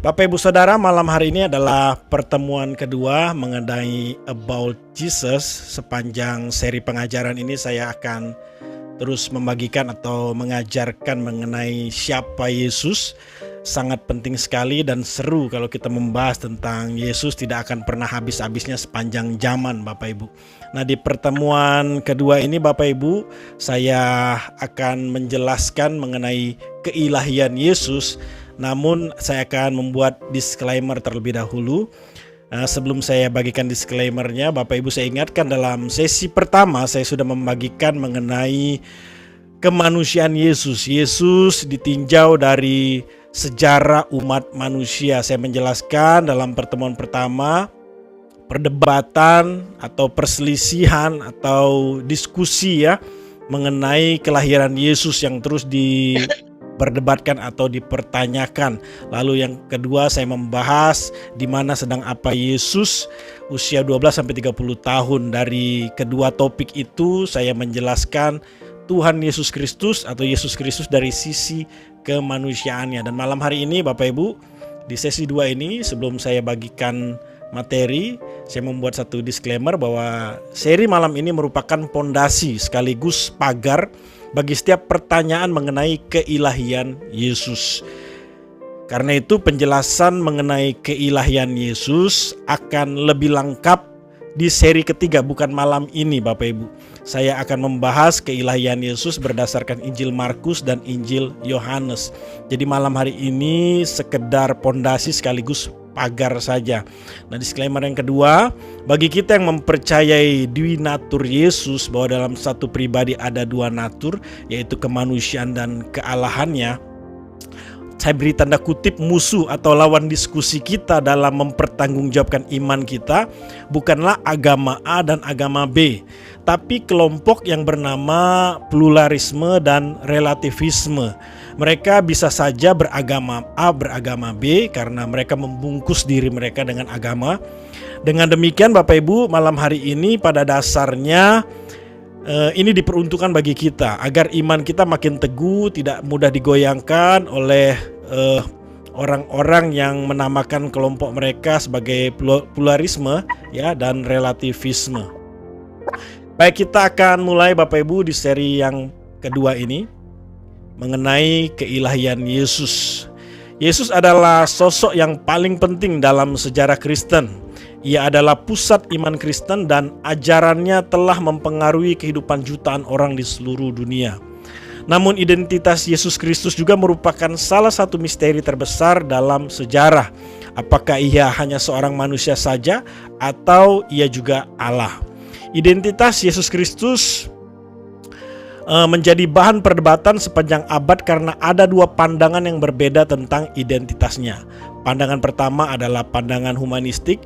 Bapak Ibu Saudara, malam hari ini adalah pertemuan kedua mengenai About Jesus. Sepanjang seri pengajaran ini saya akan terus membagikan atau mengajarkan mengenai siapa Yesus. Sangat penting sekali dan seru kalau kita membahas tentang Yesus, tidak akan pernah habis-habisnya sepanjang zaman Bapak Ibu. Nah, di pertemuan kedua ini Bapak Ibu, saya akan menjelaskan mengenai keilahian Yesus. Namun saya akan membuat disclaimer terlebih dahulu. Sebelum saya bagikan disclaimernya, Bapak Ibu, saya ingatkan dalam sesi pertama saya sudah membagikan mengenai kemanusiaan Yesus. Yesus ditinjau dari sejarah umat manusia. Saya menjelaskan dalam pertemuan pertama perdebatan atau perselisihan atau diskusi mengenai kelahiran Yesus yang terus diperdebatkan atau dipertanyakan. Lalu yang kedua saya membahas di mana sedang apa Yesus usia 12 sampai 30 tahun. Dari kedua topik itu saya menjelaskan Tuhan Yesus Kristus atau Yesus Kristus dari sisi kemanusiaannya. Dan malam hari ini Bapak Ibu, di sesi 2 ini sebelum saya bagikan materi, saya membuat satu disclaimer bahwa seri malam ini merupakan pondasi sekaligus pagar bagi setiap pertanyaan mengenai keilahian Yesus. Karena itu penjelasan mengenai keilahian Yesus akan lebih lengkap di seri ketiga, bukan malam ini Bapak Ibu. Saya akan membahas keilahian Yesus berdasarkan Injil Markus dan Injil Yohanes. Jadi malam hari ini sekedar pondasi sekaligus pagar saja. Nah, disclaimer yang kedua, bagi kita yang mempercayai dwi natur Yesus, bahwa dalam satu pribadi ada dua natur, yaitu kemanusiaan dan kealahannya, saya beri tanda kutip musuh atau lawan diskusi kita dalam mempertanggungjawabkan iman kita bukanlah agama A dan agama B, tapi kelompok yang bernama pluralisme dan relativisme. Mereka bisa saja beragama A, beragama B karena mereka membungkus diri mereka dengan agama. Dengan demikian Bapak Ibu, malam hari ini pada dasarnya ini diperuntukkan bagi kita agar iman kita makin teguh, tidak mudah digoyangkan oleh orang-orang yang menamakan kelompok mereka sebagai pluralisme dan relativisme. Baik, kita akan mulai Bapak Ibu di seri yang kedua ini mengenai keilahian Yesus. Yesus adalah sosok yang paling penting dalam sejarah Kristen. Ia adalah pusat iman Kristen dan ajarannya telah mempengaruhi kehidupan jutaan orang di seluruh dunia. Namun identitas Yesus Kristus juga merupakan salah satu misteri terbesar dalam sejarah. Apakah ia hanya seorang manusia saja atau ia juga Allah? Identitas Yesus Kristus menjadi bahan perdebatan sepanjang abad karena ada dua pandangan yang berbeda tentang identitasnya. Pandangan pertama adalah pandangan humanistik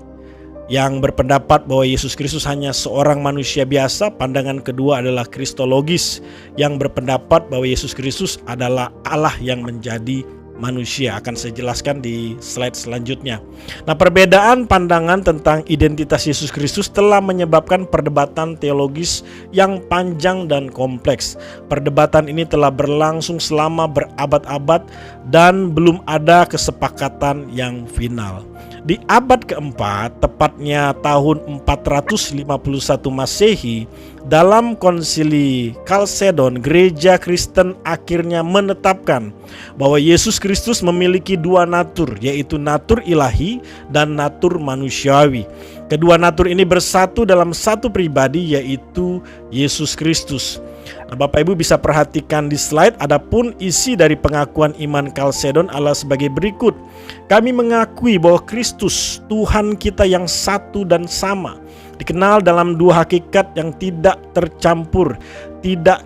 yang berpendapat bahwa Yesus Kristus hanya seorang manusia biasa. Pandangan kedua adalah kristologis yang berpendapat bahwa Yesus Kristus adalah Allah yang menjadi manusia. Akan saya jelaskan di slide selanjutnya. Nah, perbedaan pandangan tentang identitas Yesus Kristus telah menyebabkan perdebatan teologis yang panjang dan kompleks. Perdebatan ini telah berlangsung selama berabad-abad dan belum ada kesepakatan yang final. Di abad keempat, tepatnya tahun 451 Masehi, dalam konsili Kalsedon, gereja Kristen akhirnya menetapkan bahwa Yesus Kristus memiliki dua natur, yaitu natur ilahi dan natur manusiawi. Kedua natur ini bersatu dalam satu pribadi, yaitu Yesus Kristus. Nah, Bapak Ibu bisa perhatikan di slide, adapun isi dari pengakuan iman Kalsedon adalah sebagai berikut. Kami mengakui bahwa Kristus, Tuhan kita yang satu dan sama, dikenal dalam dua hakikat yang tidak tercampur, tidak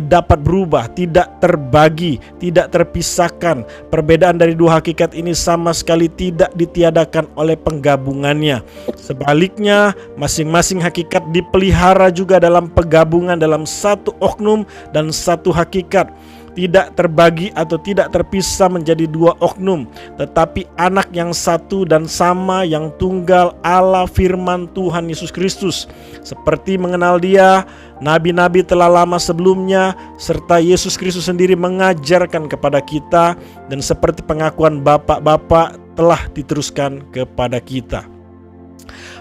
dapat berubah, tidak terbagi, tidak terpisahkan. Perbedaan dari dua hakikat ini sama sekali tidak ditiadakan oleh penggabungannya. Sebaliknya, masing-masing hakikat dipelihara juga dalam penggabungan dalam satu oknum dan satu hakikat. Tidak terbagi atau tidak terpisah menjadi dua oknum, tetapi anak yang satu dan sama, yang tunggal, Allah firman Tuhan Yesus Kristus. Seperti mengenal Dia, nabi-nabi telah lama sebelumnya, serta Yesus Kristus sendiri mengajarkan kepada kita, dan seperti pengakuan bapak-bapak telah diteruskan kepada kita.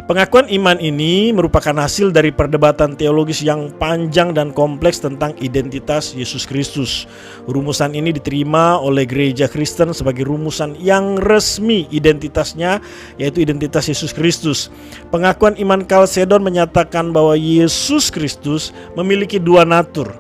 Pengakuan iman ini merupakan hasil dari perdebatan teologis yang panjang dan kompleks tentang identitas Yesus Kristus. Rumusan ini diterima oleh gereja Kristen sebagai rumusan yang resmi identitasnya, yaitu identitas Yesus Kristus. Pengakuan iman Kalsedon menyatakan bahwa Yesus Kristus memiliki dua natur,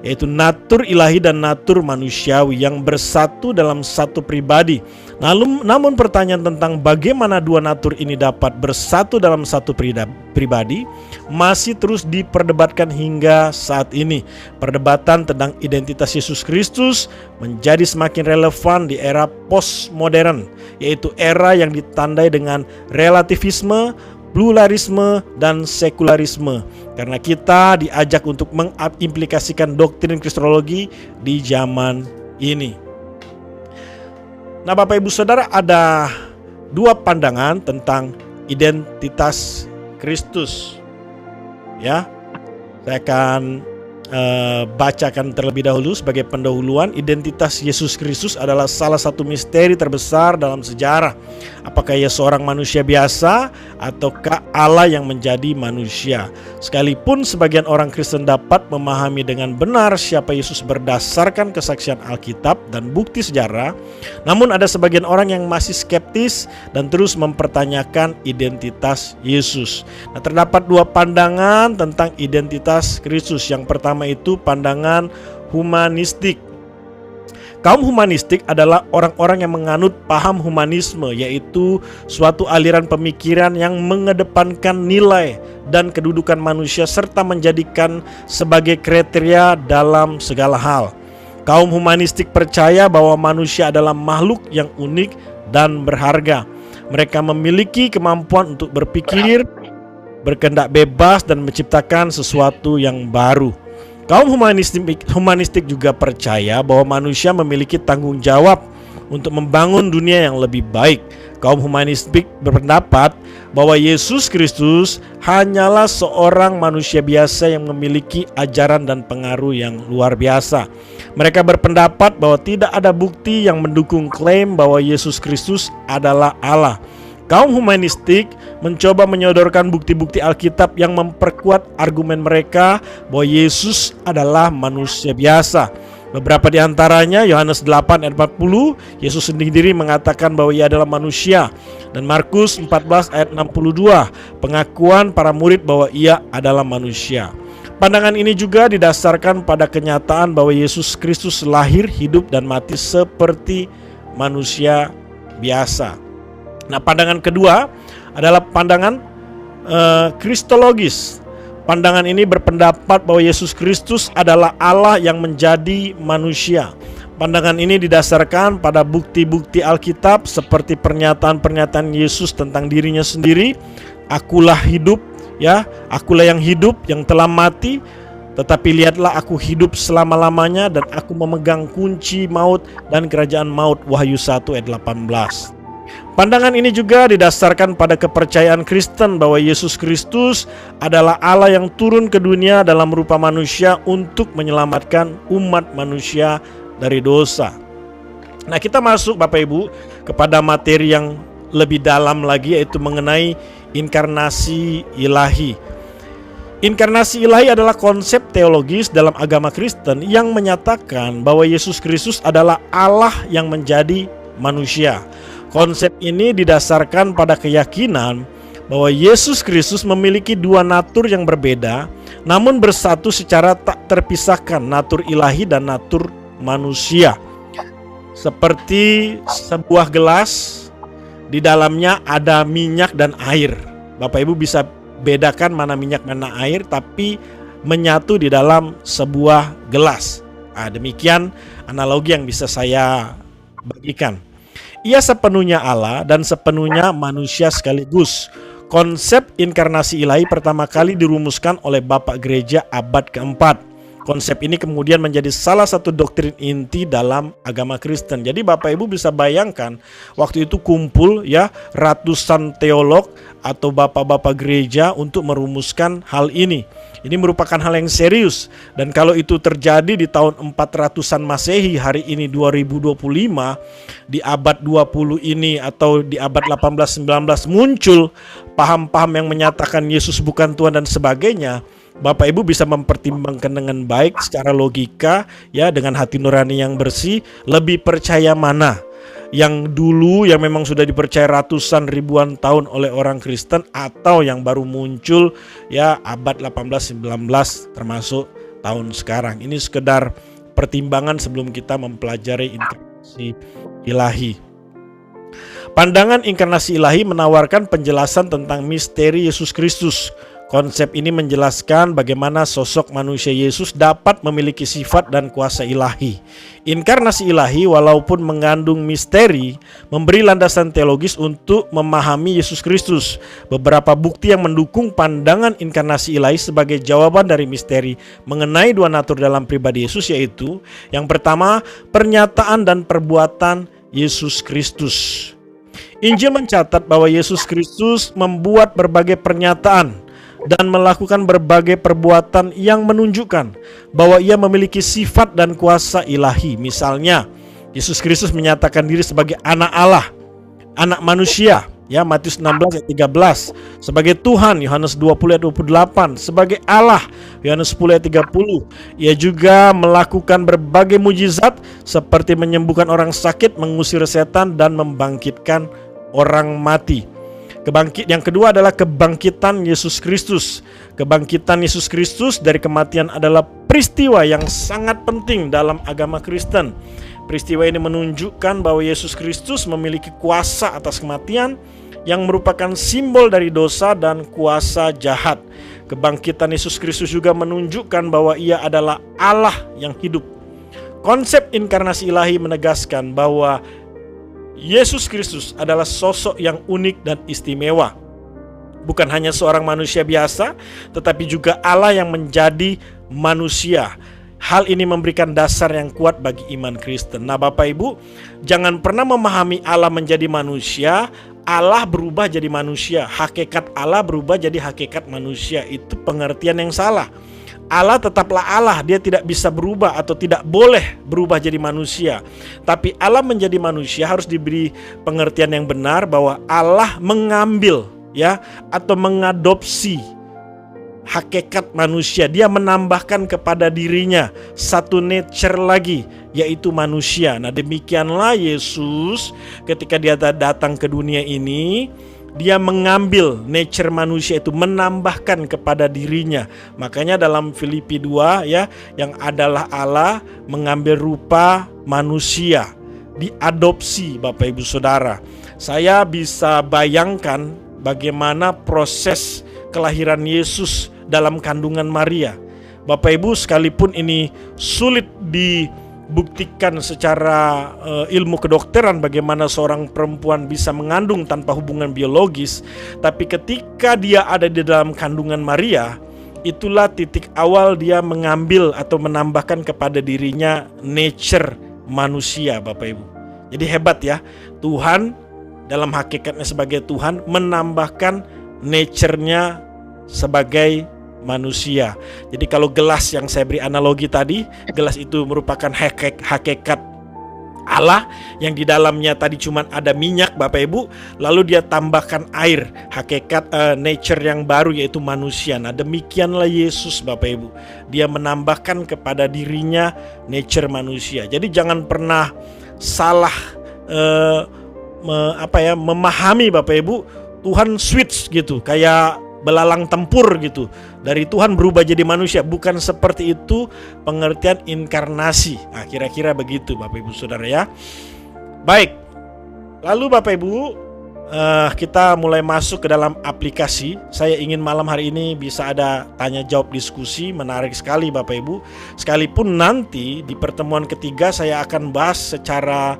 yaitu natur ilahi dan natur manusiawi yang bersatu dalam satu pribadi. Namun pertanyaan tentang bagaimana dua natur ini dapat bersatu dalam satu pribadi masih terus diperdebatkan hingga saat ini. Perdebatan tentang identitas Yesus Kristus menjadi semakin relevan di era postmodern, yaitu era yang ditandai dengan relativisme, pluralisme, dan sekularisme, karena kita diajak untuk mengimplikasikan doktrin kristologi di zaman ini. Nah, Bapak Ibu Saudara, ada dua pandangan tentang identitas Kristus. Ya, saya akan bacakan terlebih dahulu sebagai pendahuluan. Identitas Yesus Kristus adalah salah satu misteri terbesar dalam sejarah. Apakah ia seorang manusia biasa ataukah Allah yang menjadi manusia? Sekalipun sebagian orang Kristen dapat memahami dengan benar siapa Yesus berdasarkan kesaksian Alkitab dan bukti sejarah, namun ada sebagian orang yang masih skeptis dan terus mempertanyakan identitas Yesus. Nah, terdapat dua pandangan tentang identitas Kristus. Yang pertama itu pandangan humanistik. Kaum humanistik adalah orang-orang yang menganut paham humanisme, yaitu suatu aliran pemikiran yang mengedepankan nilai dan kedudukan manusia serta menjadikan sebagai kriteria dalam segala hal. Kaum humanistik percaya bahwa manusia adalah makhluk yang unik dan berharga. Mereka memiliki kemampuan untuk berpikir, berkehendak bebas, dan menciptakan sesuatu yang baru. Kaum humanistik juga percaya bahwa manusia memiliki tanggung jawab untuk membangun dunia yang lebih baik. Kaum humanistik berpendapat bahwa Yesus Kristus hanyalah seorang manusia biasa yang memiliki ajaran dan pengaruh yang luar biasa. Mereka berpendapat bahwa tidak ada bukti yang mendukung klaim bahwa Yesus Kristus adalah Allah. Kaum humanistik mencoba menyodorkan bukti-bukti Alkitab yang memperkuat argumen mereka bahwa Yesus adalah manusia biasa. Beberapa di antaranya, Yohanes 8 ayat 40, Yesus sendiri mengatakan bahwa ia adalah manusia. Dan Markus 14 ayat 62, pengakuan para murid bahwa ia adalah manusia. Pandangan ini juga didasarkan pada kenyataan bahwa Yesus Kristus lahir, hidup, dan mati seperti manusia biasa. Nah, pandangan kedua adalah pandangan kristologis. Pandangan ini berpendapat bahwa Yesus Kristus adalah Allah yang menjadi manusia. Pandangan ini didasarkan pada bukti-bukti Alkitab seperti pernyataan-pernyataan Yesus tentang dirinya sendiri. Akulah hidup, ya, akulah yang hidup, yang telah mati. Tetapi lihatlah, aku hidup selama-lamanya dan aku memegang kunci maut dan kerajaan maut. Wahyu 1 ayat 18. Pandangan ini juga didasarkan pada kepercayaan Kristen bahwa Yesus Kristus adalah Allah yang turun ke dunia dalam rupa manusia untuk menyelamatkan umat manusia dari dosa. Nah, kita masuk Bapak Ibu kepada materi yang lebih dalam lagi, yaitu mengenai inkarnasi ilahi. Inkarnasi ilahi adalah konsep teologis dalam agama Kristen yang menyatakan bahwa Yesus Kristus adalah Allah yang menjadi manusia. Konsep ini didasarkan pada keyakinan bahwa Yesus Kristus memiliki dua natur yang berbeda, namun bersatu secara tak terpisahkan, natur ilahi dan natur manusia. Seperti sebuah gelas, di dalamnya ada minyak dan air. Bapak Ibu bisa bedakan mana minyak mana air, tapi menyatu di dalam sebuah gelas. Nah, demikian analogi yang bisa saya bagikan. Ia sepenuhnya Allah dan sepenuhnya manusia sekaligus. Konsep inkarnasi ilahi pertama kali dirumuskan oleh Bapak Gereja abad keempat. Konsep ini kemudian menjadi salah satu doktrin inti dalam agama Kristen. Jadi Bapak Ibu bisa bayangkan waktu itu kumpul ya ratusan teolog atau bapak-bapak gereja untuk merumuskan hal ini. Ini merupakan hal yang serius, dan kalau itu terjadi di tahun 400-an Masehi, hari ini 2025, di abad 20 ini atau di abad 18-19 muncul paham-paham yang menyatakan Yesus bukan Tuhan dan sebagainya, Bapak Ibu bisa mempertimbangkan dengan baik secara logika ya, dengan hati nurani yang bersih, lebih percaya mana yang dulu yang memang sudah dipercaya ratusan ribuan tahun oleh orang Kristen, atau yang baru muncul ya abad 18-19 termasuk tahun sekarang. Ini sekedar pertimbangan sebelum kita mempelajari inkarnasi ilahi. Pandangan inkarnasi ilahi menawarkan penjelasan tentang misteri Yesus Kristus. Konsep ini menjelaskan bagaimana sosok manusia Yesus dapat memiliki sifat dan kuasa ilahi. Inkarnasi ilahi walaupun mengandung misteri, memberi landasan teologis untuk memahami Yesus Kristus. Beberapa bukti yang mendukung pandangan inkarnasi ilahi sebagai jawaban dari misteri mengenai dua natur dalam pribadi Yesus, yaitu yang pertama, pernyataan dan perbuatan Yesus Kristus. Injil mencatat bahwa Yesus Kristus membuat berbagai pernyataan dan melakukan berbagai perbuatan yang menunjukkan bahwa ia memiliki sifat dan kuasa ilahi. Misalnya, Yesus Kristus menyatakan diri sebagai anak Allah, anak manusia, ya Matius 16 ayat 13, sebagai Tuhan Yohanes 20 ayat 28, sebagai Allah Yohanes 10 ayat 30. Ia juga melakukan berbagai mujizat seperti menyembuhkan orang sakit, mengusir setan, dan membangkitkan orang mati. Yang kedua adalah kebangkitan Yesus Kristus. Kebangkitan Yesus Kristus dari kematian adalah peristiwa yang sangat penting dalam agama Kristen. Peristiwa ini menunjukkan bahwa Yesus Kristus memiliki kuasa atas kematian yang merupakan simbol dari dosa dan kuasa jahat. Kebangkitan Yesus Kristus juga menunjukkan bahwa ia adalah Allah yang hidup. Konsep inkarnasi ilahi menegaskan bahwa Yesus Kristus adalah sosok yang unik dan istimewa. Bukan hanya seorang manusia biasa, tetapi juga Allah yang menjadi manusia. Hal ini memberikan dasar yang kuat bagi iman Kristen. Nah Bapak Ibu, jangan pernah memahami Allah menjadi manusia, Allah berubah jadi manusia. Hakikat Allah berubah jadi hakikat manusia. Itu pengertian yang salah. Allah tetaplah Allah, dia tidak bisa berubah atau tidak boleh berubah jadi manusia. Tapi Allah menjadi manusia harus diberi pengertian yang benar bahwa Allah mengambil ya atau mengadopsi hakikat manusia. Dia menambahkan kepada dirinya satu nature lagi, yaitu manusia. Nah demikianlah Yesus ketika dia datang ke dunia ini, dia mengambil nature manusia itu, menambahkan kepada dirinya. Makanya dalam Filipi 2 ya, yang adalah Allah mengambil rupa manusia, diadopsi Bapak Ibu Saudara. Saya bisa bayangkan bagaimana proses kelahiran Yesus dalam kandungan Maria. Bapak Ibu, sekalipun ini sulit dibuktikan secara ilmu kedokteran bagaimana seorang perempuan bisa mengandung tanpa hubungan biologis, tapi ketika dia ada di dalam kandungan Maria, itulah titik awal dia mengambil atau menambahkan kepada dirinya nature manusia, Bapak Ibu. Jadi hebat ya, Tuhan dalam hakikatnya sebagai Tuhan menambahkan nature-nya sebagai manusia. Jadi kalau gelas yang saya beri analogi tadi, gelas itu merupakan hakikat Allah yang di dalamnya tadi cuma ada minyak Bapak Ibu, lalu dia tambahkan air, hakikat nature yang baru yaitu manusia. Nah demikianlah Yesus Bapak Ibu, dia menambahkan kepada dirinya nature manusia. Jadi jangan pernah salah memahami Bapak Ibu, Tuhan switch gitu kayak belalang tempur gitu, dari Tuhan berubah jadi manusia. Bukan seperti itu pengertian inkarnasi. Nah kira-kira begitu Bapak Ibu Saudara ya. Baik, lalu Bapak Ibu kita mulai masuk ke dalam aplikasi. Saya ingin malam hari ini bisa ada tanya jawab diskusi, menarik sekali Bapak Ibu. Sekalipun nanti di pertemuan ketiga saya akan bahas secara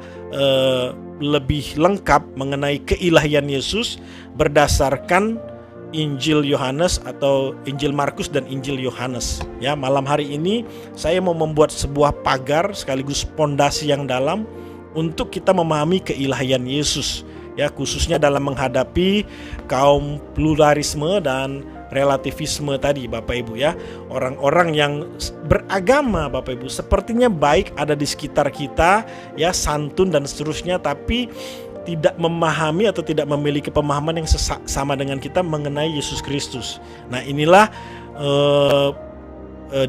lebih lengkap mengenai keilahian Yesus berdasarkan Injil Yohanes atau Injil Markus dan Injil Yohanes. Ya, malam hari ini saya mau membuat sebuah pagar sekaligus pondasi yang dalam untuk kita memahami keilahian Yesus. Ya, khususnya dalam menghadapi kaum pluralisme dan relativisme tadi, Bapak Ibu ya. Orang-orang yang beragama, Bapak Ibu, sepertinya baik ada di sekitar kita, ya, santun dan seterusnya, tapi tidak memahami atau tidak memiliki pemahaman yang sama dengan kita mengenai Yesus Kristus. Nah, inilah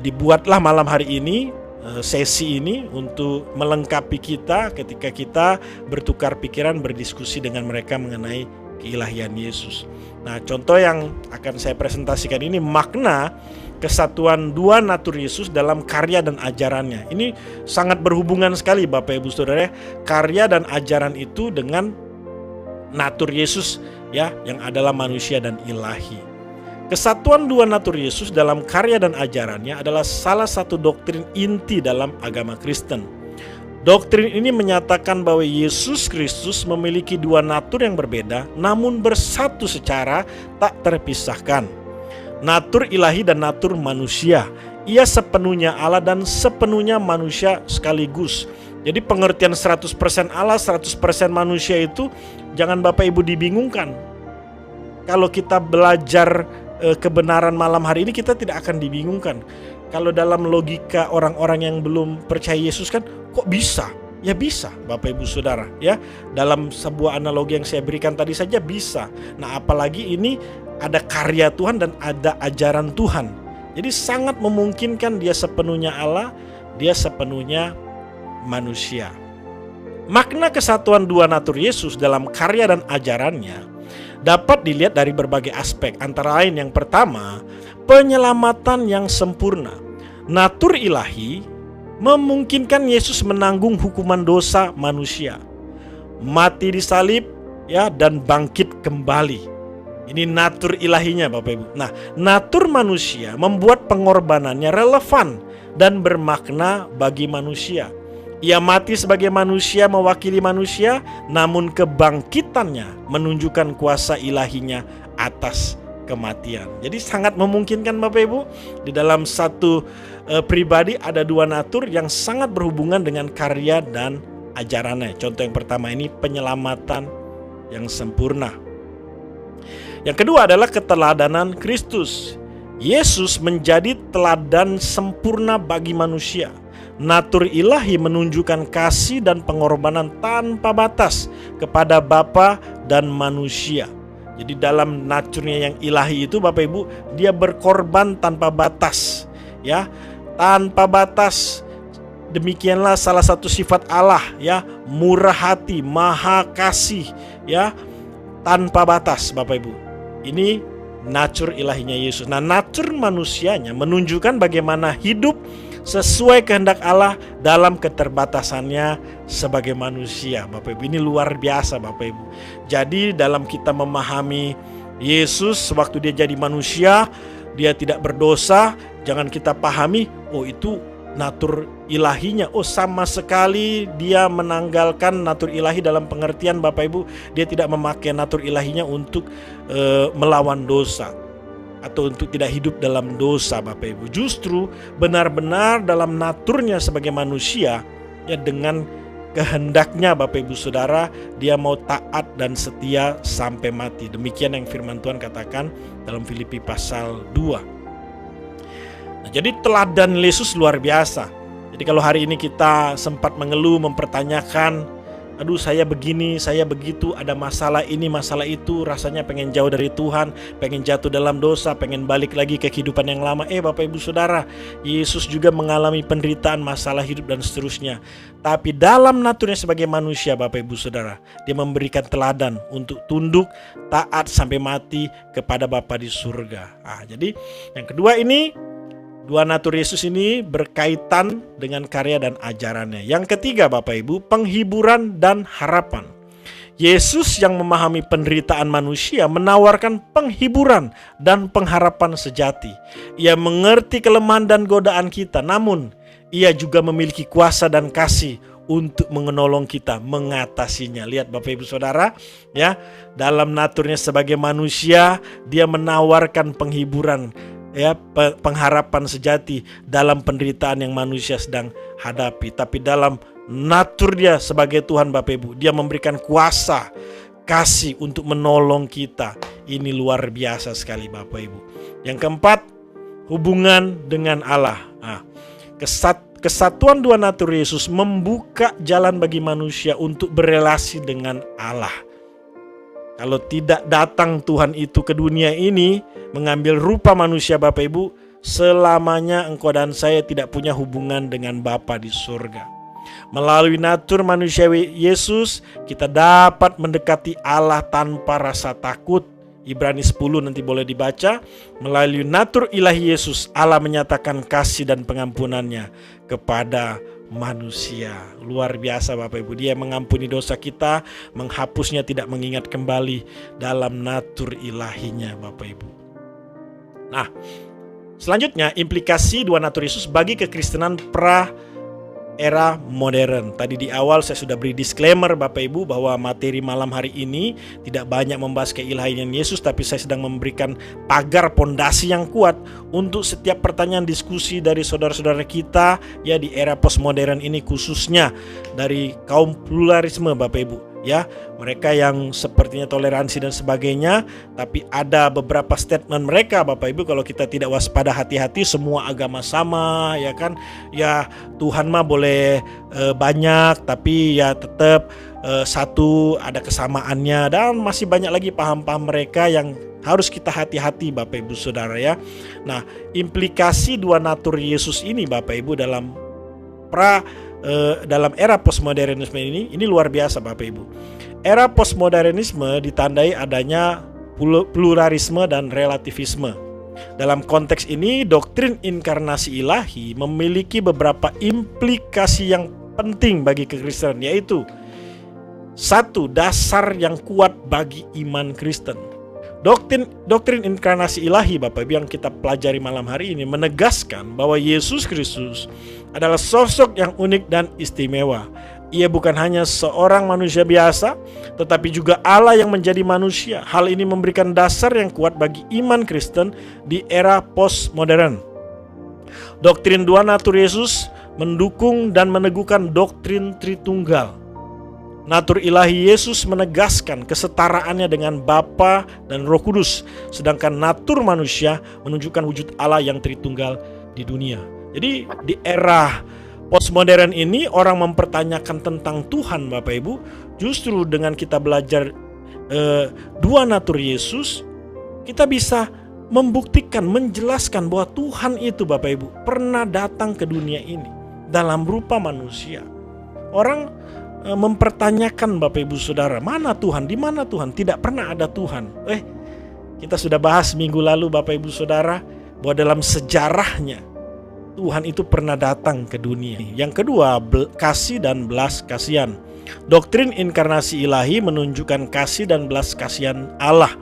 dibuatlah malam hari ini sesi ini untuk melengkapi kita ketika kita bertukar pikiran, berdiskusi dengan mereka mengenai keilahian Yesus. Nah, contoh yang akan saya presentasikan ini makna kesatuan dua natur Yesus dalam karya dan ajarannya. Ini sangat berhubungan sekali, Bapak Ibu Saudara. Karya dan ajaran itu dengan natur Yesus, ya, yang adalah manusia dan ilahi. Kesatuan dua natur Yesus dalam karya dan ajarannya adalah salah satu doktrin inti dalam agama Kristen. Doktrin ini menyatakan bahwa Yesus Kristus memiliki dua natur yang berbeda namun bersatu secara tak terpisahkan. Natur ilahi dan natur manusia. Ia sepenuhnya Allah dan sepenuhnya manusia sekaligus. Jadi pengertian 100% Allah, 100% manusia itu jangan Bapak Ibu dibingungkan. Kalau kita belajar kebenaran malam hari ini, kita tidak akan dibingungkan. Kalau dalam logika orang-orang yang belum percaya Yesus kan, kok bisa? Ya bisa, Bapak Ibu Saudara, ya. Dalam sebuah analogi yang saya berikan tadi saja bisa. Nah, apalagi ini ada karya Tuhan dan ada ajaran Tuhan. Jadi sangat memungkinkan dia sepenuhnya Allah, dia sepenuhnya manusia. Makna kesatuan dua natur Yesus dalam karya dan ajarannya dapat dilihat dari berbagai aspek. Antara lain yang pertama, penyelamatan yang sempurna. Natur ilahi memungkinkan Yesus menanggung hukuman dosa manusia, mati di salib, ya, dan bangkit kembali. Ini natur ilahinya, Bapak Ibu. Nah, natur manusia membuat pengorbanannya relevan dan bermakna bagi manusia. Ia mati sebagai manusia mewakili manusia, namun kebangkitannya menunjukkan kuasa ilahinya atas kematian. Jadi sangat memungkinkan, Bapak Ibu, di dalam satu pribadi ada dua natur yang sangat berhubungan dengan karya dan ajarannya. Contoh yang pertama ini penyelamatan yang sempurna. Yang kedua adalah keteladanan Kristus. Yesus menjadi teladan sempurna bagi manusia. Natur ilahi menunjukkan kasih dan pengorbanan tanpa batas kepada Bapa dan manusia. Jadi dalam naturnya yang ilahi itu, Bapak Ibu, dia berkorban tanpa batas, ya, tanpa batas. Demikianlah salah satu sifat Allah, ya, murah hati, maha kasih, ya, tanpa batas, Bapak Ibu. Ini natur ilahinya Yesus. Nah, natur manusianya menunjukkan bagaimana hidup sesuai kehendak Allah dalam keterbatasannya sebagai manusia. Bapak Ibu, ini luar biasa, Bapak Ibu. Jadi dalam kita memahami Yesus waktu dia jadi manusia, dia tidak berdosa, jangan kita pahami, oh itu natur ilahinya. Oh, sama sekali dia menanggalkan natur ilahi dalam pengertian, Bapak Ibu, dia tidak memakai natur ilahinya untuk melawan dosa atau untuk tidak hidup dalam dosa, Bapak Ibu. Justru benar-benar dalam naturnya sebagai manusia, ya, dengan kehendaknya, Bapak Ibu Saudara, dia mau taat dan setia sampai mati. Demikian yang firman Tuhan katakan dalam Filipi pasal 2. Nah, jadi teladan Yesus luar biasa. Jadi kalau hari ini kita sempat mengeluh, mempertanyakan, aduh saya begini, saya begitu, ada masalah ini, masalah itu, rasanya pengen jauh dari Tuhan, pengen jatuh dalam dosa, pengen balik lagi ke kehidupan yang lama. Bapak Ibu Saudara, Yesus juga mengalami penderitaan, masalah hidup dan seterusnya. Tapi dalam naturnya sebagai manusia, Bapak Ibu Saudara, dia memberikan teladan untuk tunduk, taat sampai mati kepada Bapa di surga. Jadi yang kedua ini, dua natur Yesus ini berkaitan dengan karya dan ajarannya. Yang ketiga, Bapak Ibu, penghiburan dan harapan. Yesus yang memahami penderitaan manusia menawarkan penghiburan dan pengharapan sejati. Ia mengerti kelemahan dan godaan kita, namun ia juga memiliki kuasa dan kasih untuk menolong kita mengatasinya. Lihat Bapak Ibu Saudara, ya, dalam naturnya sebagai manusia, dia menawarkan penghiburan, ya, pengharapan sejati dalam penderitaan yang manusia sedang hadapi. Tapi dalam natur dia sebagai Tuhan Bapak Ibu, dia memberikan kuasa, kasih untuk menolong kita. Ini luar biasa sekali Bapak Ibu. Yang keempat, hubungan dengan Allah. Kesatuan dua natur Yesus membuka jalan bagi manusia untuk berelasi dengan Allah. Kalau tidak datang Tuhan itu ke dunia ini, mengambil rupa manusia Bapak Ibu, selamanya engkau dan saya tidak punya hubungan dengan Bapa di surga. Melalui natur manusiawi Yesus, kita dapat mendekati Allah tanpa rasa takut. Ibrani 10 nanti boleh dibaca. Melalui natur ilahi Yesus, Allah menyatakan kasih dan pengampunannya kepada manusia. Luar biasa Bapak Ibu, dia mengampuni dosa kita, menghapusnya, tidak mengingat kembali, dalam natur ilahinya Bapak Ibu. Nah, selanjutnya implikasi dua natur Yesus bagi kekristenan era modern. Tadi di awal saya sudah beri disclaimer Bapak Ibu bahwa materi malam hari ini tidak banyak membahas keilahian Yesus, tapi saya sedang memberikan pagar pondasi yang kuat untuk setiap pertanyaan diskusi dari saudara-saudara kita, ya, di era postmodern ini, khususnya dari kaum pluralisme Bapak Ibu, ya, mereka yang sepertinya toleransi dan sebagainya, tapi ada beberapa statement mereka Bapak Ibu, kalau kita tidak waspada, hati-hati, semua agama sama, ya kan, ya Tuhan mah boleh banyak, tapi ya tetap satu, ada kesamaannya, dan masih banyak lagi paham-paham mereka yang harus kita hati-hati Bapak Ibu Saudara, ya. Nah, implikasi dua natur Yesus ini Bapak Ibu dalam era postmodernisme ini luar biasa Bapak Ibu. Era postmodernisme ditandai adanya pluralisme dan relativisme. Dalam konteks ini, doktrin inkarnasi ilahi memiliki beberapa implikasi yang penting bagi kekristenan, yaitu satu, dasar yang kuat bagi iman Kristen. Doktrin inkarnasi ilahi Bapak Ibu yang kita pelajari malam hari ini menegaskan bahwa Yesus Kristus adalah sosok yang unik dan istimewa. Ia bukan hanya seorang manusia biasa, tetapi juga Allah yang menjadi manusia. Hal ini memberikan dasar yang kuat bagi iman Kristen di era postmodern. Doktrin dua natur Yesus mendukung dan meneguhkan doktrin Tritunggal. Natur ilahi Yesus menegaskan kesetaraannya dengan Bapa dan Roh Kudus, sedangkan natur manusia menunjukkan wujud Allah yang Tritunggal di dunia. Jadi di era postmodern ini orang mempertanyakan tentang Tuhan Bapak Ibu. Justru dengan kita belajar dua natur Yesus, kita bisa membuktikan, menjelaskan bahwa Tuhan itu Bapak Ibu pernah datang ke dunia ini dalam rupa manusia. Orang mempertanyakan Bapak Ibu Saudara, mana Tuhan, di mana Tuhan? Tidak pernah ada Tuhan. Kita sudah bahas minggu lalu Bapak Ibu Saudara bahwa dalam sejarahnya Tuhan itu pernah datang ke dunia. Yang kedua, kasih dan belas kasihan. Doktrin inkarnasi ilahi menunjukkan kasih dan belas kasihan Allah.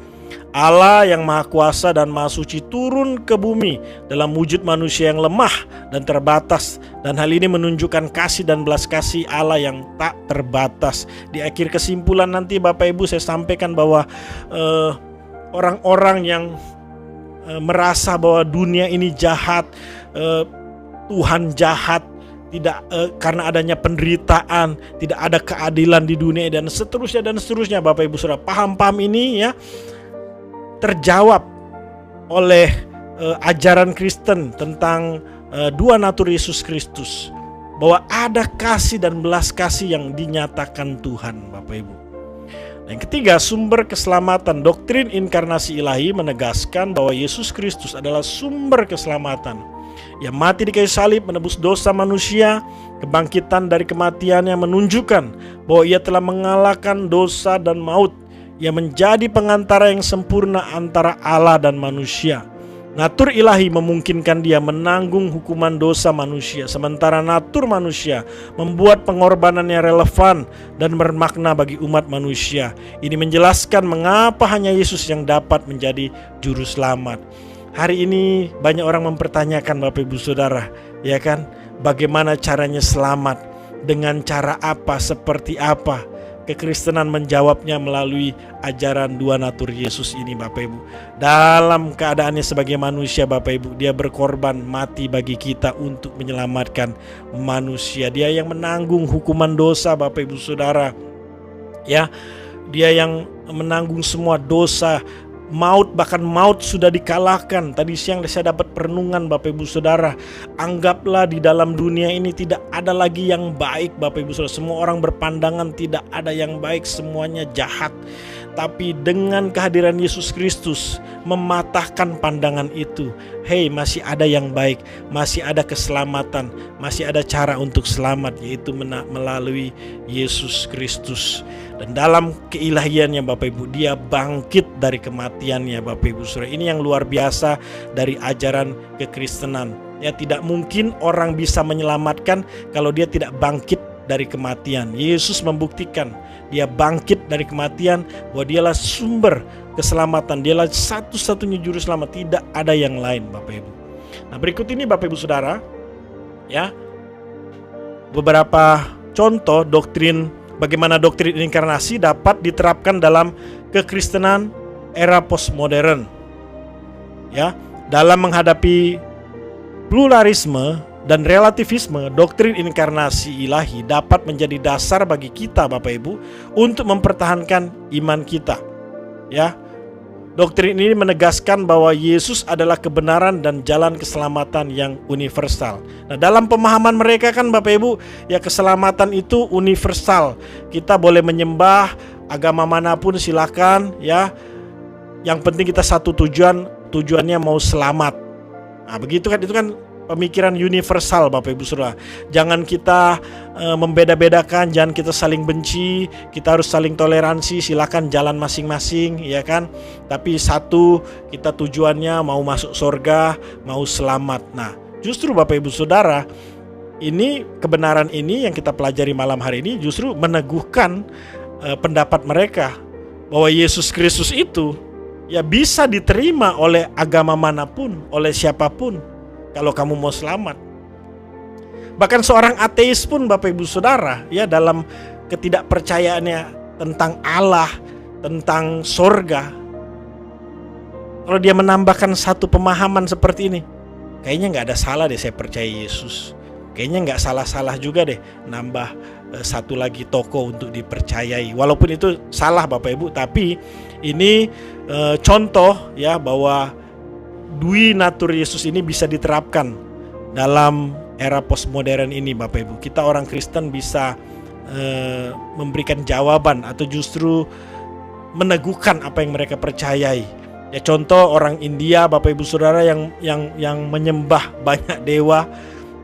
Allah yang maha kuasa dan maha suci turun ke bumi dalam wujud manusia yang lemah dan terbatas. Dan hal ini menunjukkan kasih dan belas kasih Allah yang tak terbatas. Di akhir kesimpulan nanti Bapak Ibu saya sampaikan bahwa orang-orang yang merasa bahwa dunia ini jahat, Tuhan jahat, tidak karena adanya penderitaan, tidak ada keadilan di dunia, dan seterusnya Bapak Ibu Saudara. Paham-paham ini ya terjawab oleh ajaran Kristen tentang dua natur Yesus Kristus, bahwa ada kasih dan belas kasih yang dinyatakan Tuhan Bapak Ibu. Yang ketiga, sumber keselamatan. Doktrin inkarnasi ilahi menegaskan bahwa Yesus Kristus adalah sumber keselamatan. Ia mati di kayu salib menebus dosa manusia. Kebangkitan dari kematiannya menunjukkan bahwa ia telah mengalahkan dosa dan maut. Ia menjadi pengantara yang sempurna antara Allah dan manusia. Natur ilahi memungkinkan dia menanggung hukuman dosa manusia, sementara natur manusia membuat pengorbanan yang relevan dan bermakna bagi umat manusia. Ini menjelaskan mengapa hanya Yesus yang dapat menjadi juru selamat. Hari ini banyak orang mempertanyakan Bapak Ibu Saudara, ya kan, bagaimana caranya selamat? Dengan cara apa, seperti apa? Kekristenan menjawabnya melalui ajaran dua natur Yesus ini, Bapak Ibu. Dalam keadaannya sebagai manusia, Bapak Ibu, dia berkorban mati bagi kita untuk menyelamatkan manusia. Dia yang menanggung hukuman dosa, Bapak Ibu Saudara. Ya, dia yang menanggung semua dosa. Maut, bahkan maut sudah dikalahkan. Tadi siang saya dapat perenungan, Bapak Ibu Saudara. Anggaplah di dalam dunia ini tidak ada lagi yang baik, Bapak Ibu Saudara. Semua orang berpandangan tidak ada yang baik, semuanya jahat. Tapi dengan kehadiran Yesus Kristus mematahkan pandangan itu. Hei, masih ada yang baik, masih ada keselamatan, masih ada cara untuk selamat, yaitu melalui Yesus Kristus. Dan dalam keilahiannya, Bapak Ibu, dia bangkit dari kematiannya, Bapak Ibu Saudara. Ini yang luar biasa dari ajaran kekristenan. Ya, tidak mungkin orang bisa menyelamatkan kalau dia tidak bangkit dari kematian. Yesus membuktikan dia bangkit dari kematian, bahwa dialah sumber keselamatan, dialah satu-satunya juru selamat, tidak ada yang lain, Bapak Ibu. Nah, berikut ini Bapak Ibu Saudara, ya, beberapa contoh doktrin, bagaimana doktrin inkarnasi dapat diterapkan dalam kekristenan era postmodern. Ya, dalam menghadapi pluralisme dan relativisme, doktrin inkarnasi ilahi dapat menjadi dasar bagi kita, Bapak Ibu, untuk mempertahankan iman kita. Ya, doktrin ini menegaskan bahwa Yesus adalah kebenaran dan jalan keselamatan yang universal. Nah, dalam pemahaman mereka kan, Bapak Ibu, ya, keselamatan itu universal. Kita boleh menyembah agama manapun, silakan, ya. Yang penting kita satu tujuannya mau selamat. Nah, begitu kan, itu kan pemikiran universal, Bapak Ibu Saudara. Jangan kita membeda-bedakan, jangan kita saling benci, kita harus saling toleransi, silakan jalan masing-masing, ya kan. Tapi satu, kita tujuannya mau masuk surga, mau selamat. Nah, justru Bapak Ibu Saudara, ini kebenaran ini yang kita pelajari malam hari ini justru meneguhkan pendapat mereka bahwa Yesus Kristus itu ya bisa diterima oleh agama manapun, oleh siapapun, kalau kamu mau selamat. Bahkan seorang ateis pun, Bapak Ibu Saudara, ya, dalam ketidakpercayaannya tentang Allah, tentang surga, kalau dia menambahkan satu pemahaman seperti ini, kayaknya nggak ada salah deh saya percaya Yesus. Kayaknya nggak salah-salah juga deh nambah satu lagi tokoh untuk dipercayai. Walaupun itu salah, Bapak Ibu, tapi ini contoh, ya, bahwa dui natur Yesus ini bisa diterapkan dalam era postmodern ini, Bapak Ibu. Kita orang Kristen bisa memberikan jawaban atau justru meneguhkan apa yang mereka percayai. Ya, contoh orang India, Bapak Ibu Saudara, yang menyembah banyak dewa,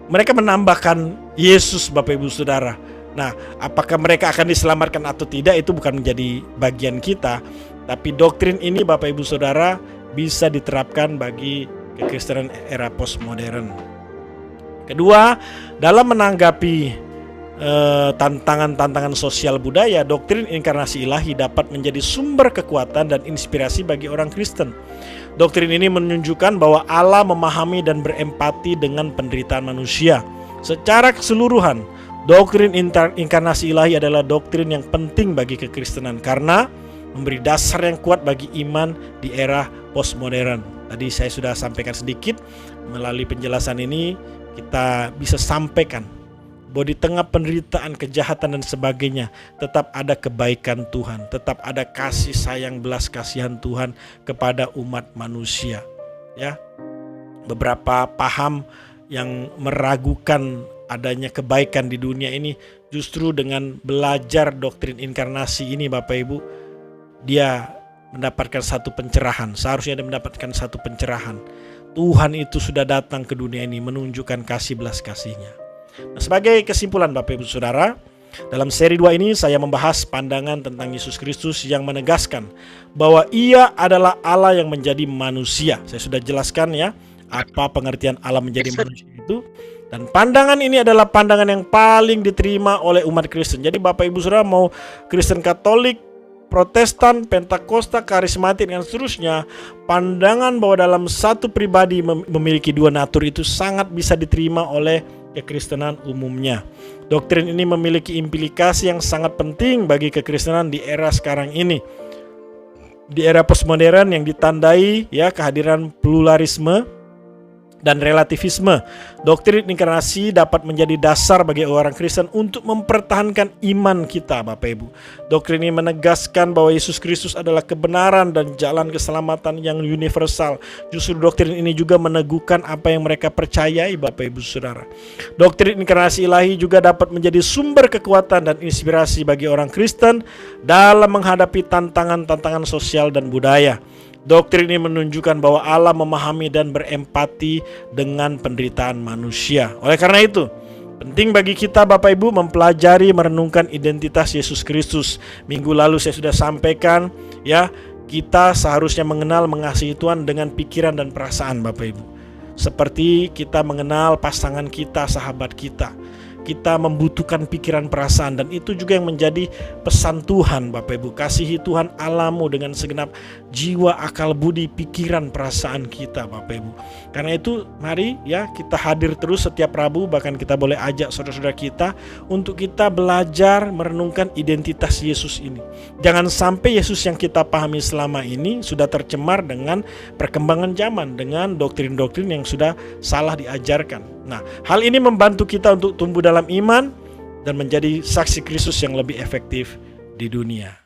mereka menambahkan Yesus, Bapak Ibu Saudara. Nah, apakah mereka akan diselamatkan atau tidak, itu bukan menjadi bagian kita. Tapi doktrin ini, Bapak Ibu Saudara, bisa diterapkan bagi kekristenan era postmodern. Kedua, dalam menanggapi tantangan-tantangan sosial budaya, doktrin inkarnasi ilahi dapat menjadi sumber kekuatan dan inspirasi bagi orang Kristen. Doktrin ini menunjukkan bahwa Allah memahami dan berempati dengan penderitaan manusia. Secara keseluruhan, doktrin inkarnasi ilahi adalah doktrin yang penting bagi kekristenan karena memberi dasar yang kuat bagi iman di era postmodern. Tadi saya sudah sampaikan sedikit, melalui penjelasan ini kita bisa sampaikan bahwa di tengah penderitaan, kejahatan dan sebagainya, tetap ada kebaikan Tuhan, tetap ada kasih sayang, belas kasihan Tuhan kepada umat manusia. Ya, beberapa paham yang meragukan adanya kebaikan di dunia ini, justru dengan belajar doktrin inkarnasi ini, Bapak Ibu, dia mendapatkan satu pencerahan. Seharusnya dia mendapatkan satu pencerahan. Tuhan itu sudah datang ke dunia ini menunjukkan kasih belas kasih-Nya. Nah, sebagai kesimpulan, Bapak Ibu Saudara, dalam seri 2 ini saya membahas pandangan tentang Yesus Kristus yang menegaskan bahwa Ia adalah Allah yang menjadi manusia. Saya sudah jelaskan, ya, apa pengertian Allah menjadi manusia itu. Dan pandangan ini adalah pandangan yang paling diterima oleh umat Kristen. Jadi Bapak Ibu Saudara mau Kristen Katolik, Protestan, Pentakosta, Karismatik, dan seterusnya, pandangan bahwa dalam satu pribadi memiliki dua natur itu sangat bisa diterima oleh kekristenan umumnya. Doktrin ini memiliki implikasi yang sangat penting bagi kekristenan di era sekarang ini. Di era postmodern yang ditandai kehadiran pluralisme dan relativisme, doktrin inkarnasi dapat menjadi dasar bagi orang Kristen untuk mempertahankan iman kita, Bapak Ibu. Doktrin ini menegaskan bahwa Yesus Kristus adalah kebenaran dan jalan keselamatan yang universal. Justru doktrin ini juga meneguhkan apa yang mereka percayai, Bapak Ibu Saudara. Doktrin inkarnasi ilahi juga dapat menjadi sumber kekuatan dan inspirasi bagi orang Kristen dalam menghadapi tantangan-tantangan sosial dan budaya. Doktrin ini menunjukkan bahwa Allah memahami dan berempati dengan penderitaan manusia. Oleh karena itu, penting bagi kita Bapak Ibu mempelajari merenungkan identitas Yesus Kristus. Minggu lalu saya sudah sampaikan kita seharusnya mengenal mengasihi Tuhan dengan pikiran dan perasaan Bapak Ibu. Seperti kita mengenal pasangan kita, sahabat kita. Kita membutuhkan pikiran perasaan, dan itu juga yang menjadi pesan Tuhan Bapak Ibu. Kasihi Tuhan Allahmu dengan segenap jiwa, akal, budi, pikiran, perasaan kita Bapak Ibu. Karena itu mari kita hadir terus setiap Rabu, bahkan kita boleh ajak saudara-saudara kita untuk kita belajar merenungkan identitas Yesus ini. Jangan sampai Yesus yang kita pahami selama ini sudah tercemar dengan perkembangan zaman, dengan doktrin-doktrin yang sudah salah diajarkan. Nah, hal ini membantu kita untuk tumbuh dalam iman dan menjadi saksi Kristus yang lebih efektif di dunia.